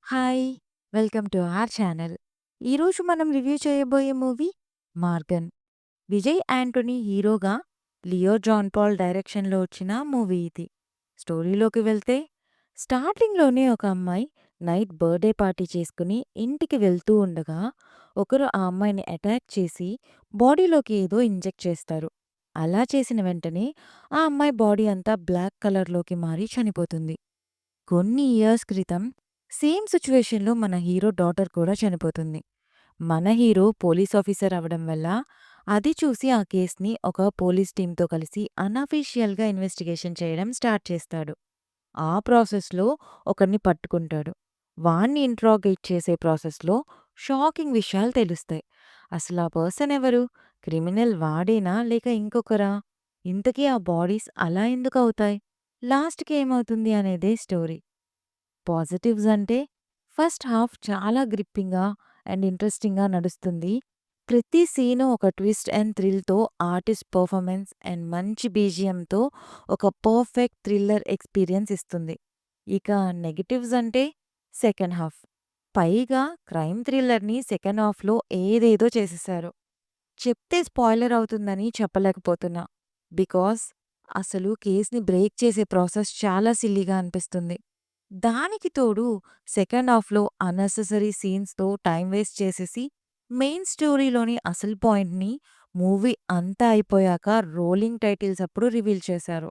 Hi! Welcome to our channel. ఈరోజు మనం review చేయబోయే మూవీ 'మార్గన్'. విజయ్ యాంటోనీ హీరోగా, లియో జాన్ పాల్ డైరెక్షన్‌లో వచ్చిన మూవీ ఇది. స్టోరీలోకి వెళ్తే, స్టార్టింగ్‌లోనే ఒక అమ్మాయి నైట్ బర్త్‌డే పార్టీ చేసుకుని ఇంటికి వెళ్తూ ఉండగా, ఒకరు ఆ అమ్మాయిని అటాక్ చేసి బాడీలోకి ఏదో ఇంజెక్ట్ చేస్తారు. అలా చేసిన వెంటనే ఆ అమ్మాయి బాడీ అంతా బ్లాక్ కలర్‌లోకి మారి చనిపోతుంది. కొన్ని ఇయర్స్ క్రితం సేమ్ సిచ్యువేషన్‌లో మన హీరో డాటర్ కూడా చనిపోతుంది. మన హీరో పోలీస్ ఆఫీసర్ అవ్వడం వల్ల అది చూసి ఆ కేస్‌ని ఒక పోలీస్ టీమ్‌తో కలిసి అన్‌అఫీషియల్‌గా ఇన్వెస్టిగేషన్ చేయడం స్టార్ట్ చేస్తాడు. ఆ ప్రాసెస్‌లో ఒకరిని పట్టుకుంటాడు. వాణ్ణి ఇంట్రాగేట్ చేసే ప్రాసెస్‌లో షాకింగ్ విషయాలు తెలుస్తాయి. అసలు ఆ పర్సన్ ఎవరు? క్రిమినల్ వాడేనా లేక ఇంకొకరా? ఇంతకీ ఆ బాడీస్ అలా ఎందుకవుతాయి? లాస్ట్‌కి ఏమవుతుంది అనేదే స్టోరీ. పాజిటివ్స్ అంటే ఫస్ట్ హాఫ్ చాలా గ్రిప్పింగ్‌గా అండ్ ఇంట్రెస్టింగ్‌గా నడుస్తుంది. ప్రతి సీను ఒక ట్విస్ట్ అండ్ థ్రిల్‌తో ఆర్టిస్ట్ పెర్ఫార్మెన్స్ అండ్ మంచి బీజీఎంతో ఒక పర్ఫెక్ట్ థ్రిల్లర్ ఎక్స్‌పీరియన్స్ ఇస్తుంది. ఇక నెగెటివ్స్ అంటే సెకండ్ హాఫ్. పైగా క్రైమ్ థ్రిల్లర్‌ని సెకండ్ హాఫ్‌లో ఏదేదో చేసేశారు. చెప్తే స్పాయిలర్ అవుతుందని చెప్పలేకపోతున్నా. బికాజ్ అసలు కేస్‌ని బ్రేక్ చేసే ప్రాసెస్ చాలా సిల్లీగా అనిపిస్తుంది. దానికి తోడు సెకండ్ హాఫ్‌లో అన్నెసెసరీ సీన్స్‌తో టైమ్ వేస్ట్ చేసేసి, మెయిన్ స్టోరీలోని అసలు పాయింట్‌ని మూవీ అంతా అయిపోయాక రోలింగ్ టైటిల్స్ అప్పుడు రివీల్ చేశారు.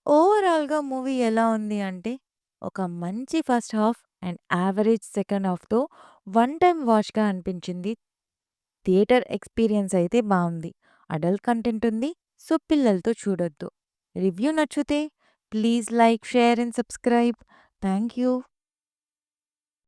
ఓవరాల్‌గా మూవీ ఎలా ఉంది అంటే, ఒక మంచి first half and average second హాఫ్‌తో వన్ టైమ్ వాచ్‌గా అనిపించింది. థియేటర్ ఎక్స్‌పీరియన్స్ అయితే బావుంది. అడల్ట్ కంటెంట్ ఉంది. సో, పిల్లలతో చూడొద్దు. రివ్యూ నచ్చితే please like, share and subscribe. Thank you.